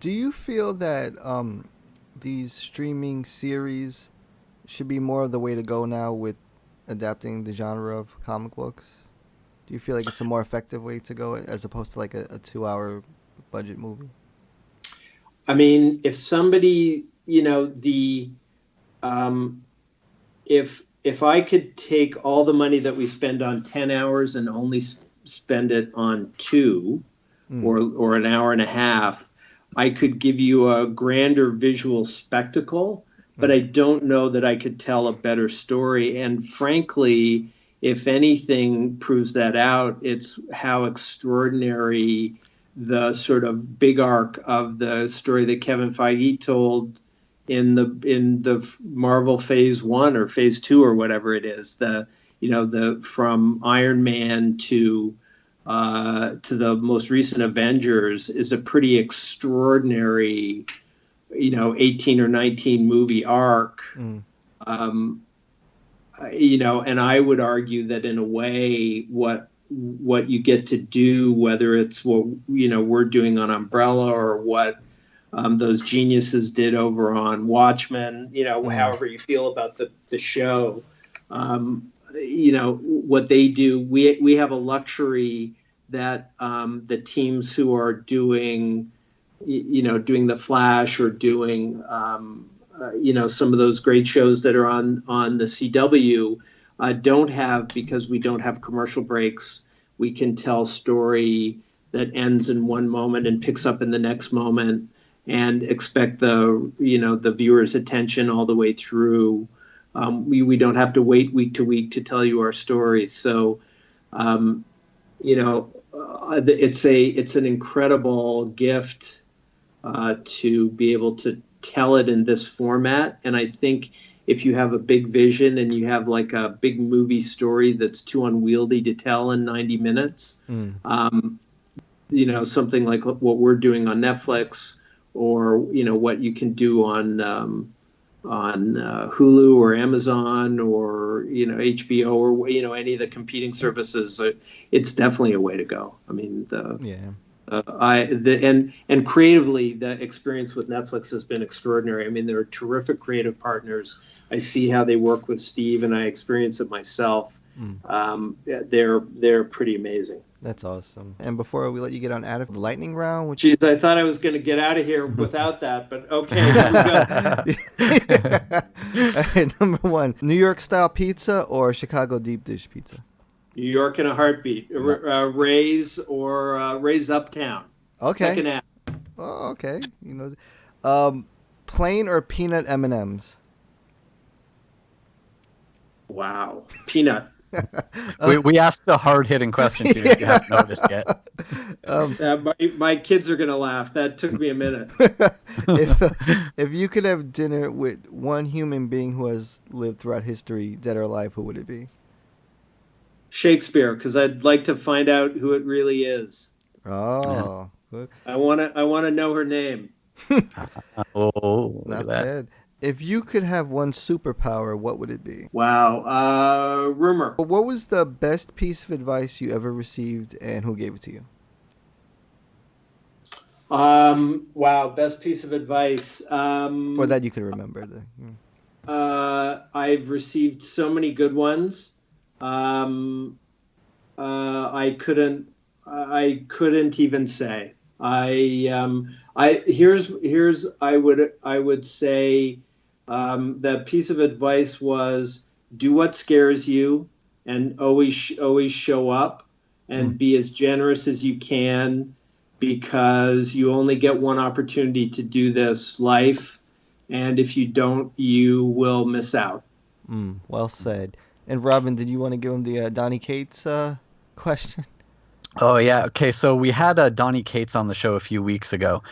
Do you feel that these streaming series should be more of the way to go now with adapting the genre of comic books? Do you feel like it's a more effective way to go as opposed to like a 2-hour budget movie? I mean, if somebody, if I could take all the money that we spend on 10 hours and only spend it on 2 or an hour and a half, I could give you a grander visual spectacle, but I don't know that I could tell a better story. And frankly, if anything proves that out, it's how extraordinary the sort of big arc of the story that Kevin Feige told in the Marvel Phase 1 or Phase 2 or whatever it is, the from Iron Man to the most recent Avengers, is a pretty extraordinary 18 or 19 movie arc. And I would argue that in a way, what you get to do, whether it's what we're doing on Umbrella or what those geniuses did over on Watchmen, however you feel about the show, what they do, we have a luxury that the teams who are doing The Flash or doing some of those great shows that are on the CW don't have, because we don't have commercial breaks. We can tell story that ends in one moment and picks up in the next moment, and expect the viewer's attention all the way through. We don't have to wait week to week to tell you our stories. So, it's an incredible gift to be able to tell it in this format. And I think if you have a big vision and you have like a big movie story that's too unwieldy to tell in 90 minutes, something like what we're doing on Netflix, or what you can do on Hulu or Amazon or HBO or any of the competing services, it's definitely a way to go. I mean, and creatively, the experience with Netflix has been extraordinary. I mean, they're terrific creative partners. I see how they work with Steve, and I experience it myself. They're pretty amazing. That's awesome. And before we let you get on out of the lightning round, which I thought I was going to get out of here without that, but okay, here we go. All right, number one, New York style pizza or Chicago deep dish pizza? New York in a heartbeat. Ray's or Ray's Uptown. Okay. Second half. Oh, okay. Plain or peanut M&Ms? Wow, peanut. We asked the hard-hitting questions here, if you haven't noticed yet. My kids are going to laugh. That took me a minute. If you could have dinner with one human being who has lived throughout history, dead or alive, who would it be? Shakespeare, because I'd like to find out who it really is. Oh, good. I want to know her name. Not bad. If you could have one superpower, what would it be? Wow. Rumor. What was the best piece of advice you ever received, and who gave it to you? Wow. Best piece of advice. Or that you can remember. I've received so many good ones. I couldn't even say. I would say the piece of advice was do what scares you, and always show up, and be as generous as you can, because you only get one opportunity to do this life, and if you don't, you will miss out. Well said. And Robin, did you want to give him the Donny Cates question? Oh, yeah. Okay, so we had Donny Cates on the show a few weeks ago,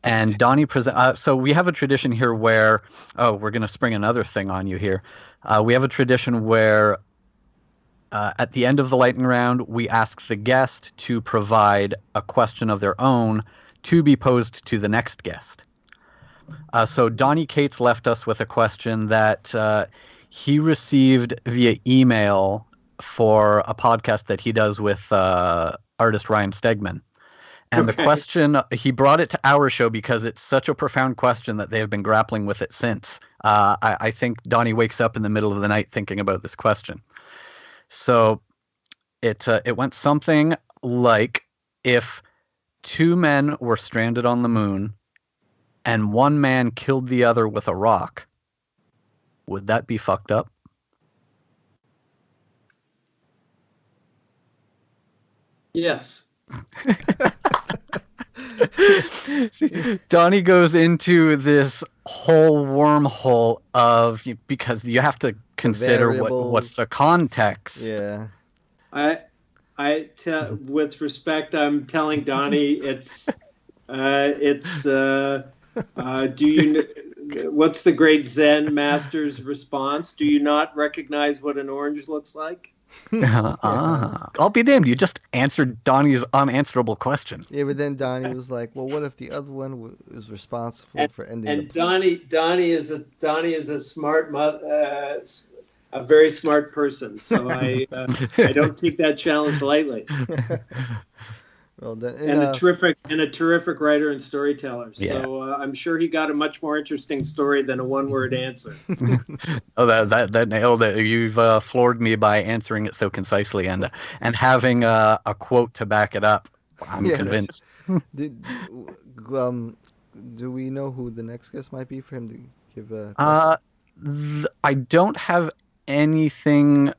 and Donny so we have a tradition here where, we're going to spring another thing on you here. We have a tradition where at the end of the lightning round, we ask the guest to provide a question of their own to be posed to the next guest. So Donny Cates left us with a question that he received via email for a podcast that he does with artist Ryan Stegman. And the question, he brought it to our show because it's such a profound question that they have been grappling with it since. I think Donnie wakes up in the middle of the night thinking about this question. So it went something like, if two men were stranded on the moon and one man killed the other with a rock, would that be fucked up? Yes. Donnie goes into this whole wormhole of, because you have to consider what's the context. Yeah. With respect, I'm telling Donnie what's the great Zen master's response? Do you not recognize what an orange looks like? I'll be damned. You just answered Donnie's unanswerable question. Yeah, but then Donnie was like, "Well, what if the other one was responsible for ending?" And Donnie is a smart a very smart person. So I don't take that challenge lightly. Well, then, And a terrific writer and storyteller. Yeah. So I'm sure he got a much more interesting story than a one-word answer. Oh, that nailed it. You've floored me by answering it so concisely and having a quote to back it up. I'm convinced. Do we know who the next guest might be for him to give a? I don't have anything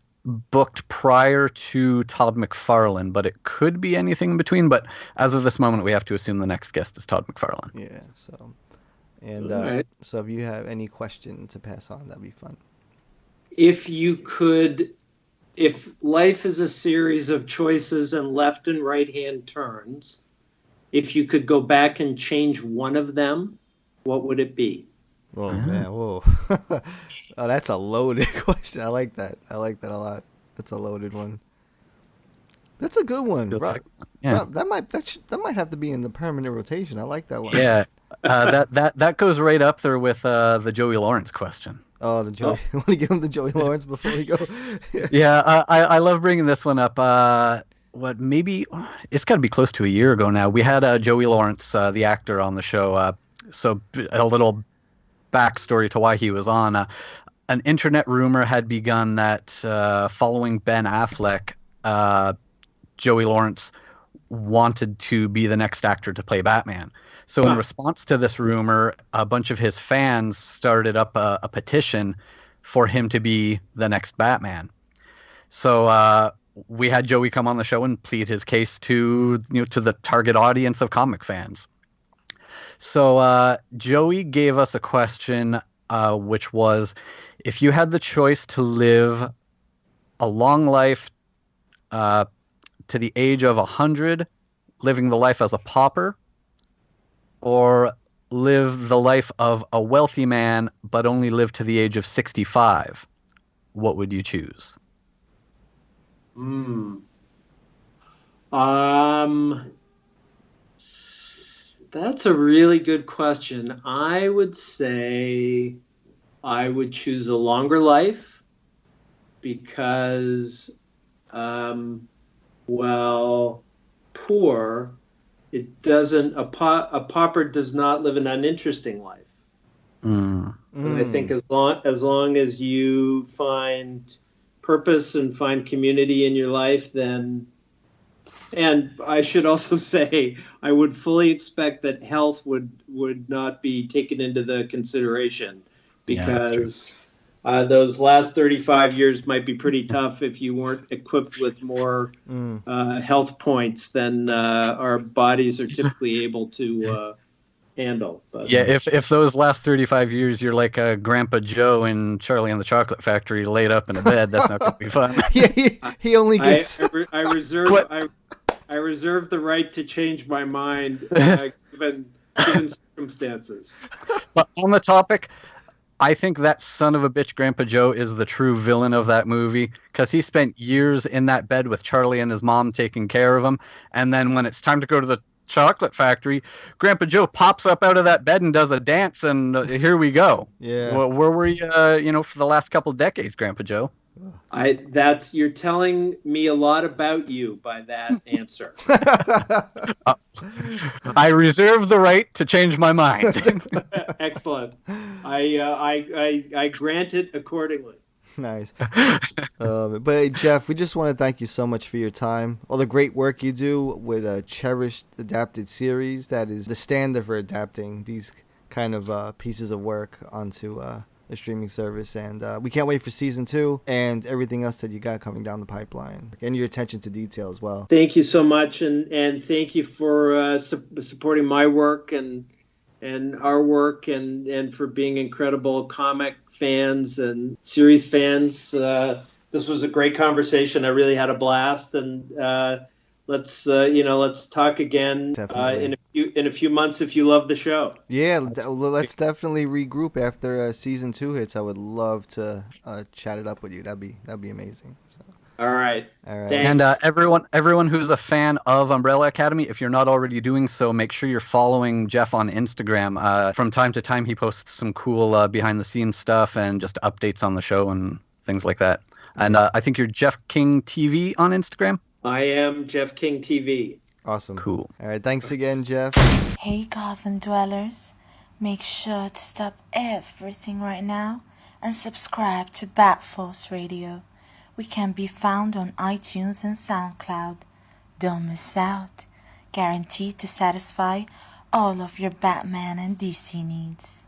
booked prior to Todd McFarlane, but it could be anything in between. But as of this moment, we have to assume the next guest is Todd McFarlane. Yeah. So, and right. so if you have any question to pass on, that'd be fun. If life is a series of choices and left and right hand turns, if you could go back and change one of them, what would it be? Oh man, whoa. Oh, that's a loaded question. I like that a lot. That's a loaded one. That's a good one. Rob, that might have to be in the permanent rotation. I like that one. Yeah. That goes right up there with the Joey Lawrence question. Oh, the Joey. You want to give him the Joey Lawrence before we go? Yeah, I love bringing this one up. Maybe it's got to be close to a year ago now. We had Joey Lawrence, the actor, on the show. So a little backstory to why he was on. An internet rumor had begun that following Ben Affleck, Joey Lawrence wanted to be the next actor to play Batman. So in response to this rumor, a bunch of his fans started up a petition for him to be the next Batman. So we had Joey come on the show and plead his case to the target audience of comic fans. So Joey gave us a question, which was, if you had the choice to live a long life to the age of 100, living the life as a pauper, or live the life of a wealthy man but only live to the age of 65, what would you choose? That's a really good question. I would say I would choose a longer life because, poor, a pauper does not live an uninteresting life. And I think as long as you find purpose and find community in your life, then. And I should also say, I would fully expect that health would not be taken into the consideration, because those last 35 years might be pretty tough if you weren't equipped with more health points than our bodies are typically able to handle. But, yeah, if those last 35 years you're like Grandpa Joe in Charlie and the Chocolate Factory, laid up in a bed, that's not going to be fun. Yeah, he only gets. I reserve the right to change my mind given circumstances. But on the topic, I think that son of a bitch Grandpa Joe is the true villain of that movie, because he spent years in that bed with Charlie and his mom taking care of him, and then when it's time to go to the chocolate factory, Grandpa Joe pops up out of that bed and does a dance, and here we go. Yeah. Where were you, for the last couple of decades, Grandpa Joe? You're telling me a lot about you by that answer. I reserve the right to change my mind. Excellent. I grant it accordingly. Nice. But Jeff, we just want to thank you so much for your time, all the great work you do with a cherished adapted series that is the standard for adapting these kind of pieces of work onto a streaming service, and we can't wait for season 2 and everything else that you got coming down the pipeline, and your attention to detail as well. Thank you so much, and thank you for supporting my work and our work, and for being incredible comic fans and series fans. This was a great conversation. I really had a blast, and let's talk again in a few months if you love the show. Yeah, let's definitely regroup after season 2 hits. I would love to chat it up with you. That'd be amazing. So. All right. All right. Thanks. And everyone who's a fan of Umbrella Academy, if you're not already doing so, make sure you're following Jeff on Instagram. From time to time, he posts some cool behind-the-scenes stuff and just updates on the show and things like that. And I think you're Jeff King TV on Instagram. I am Jeff King TV. Awesome. Cool. All right. Thanks again, Jeff. Hey Gotham dwellers, make sure to stop everything right now and subscribe to Bat Force Radio. We can be found on iTunes and SoundCloud. Don't miss out. Guaranteed to satisfy all of your Batman and DC needs.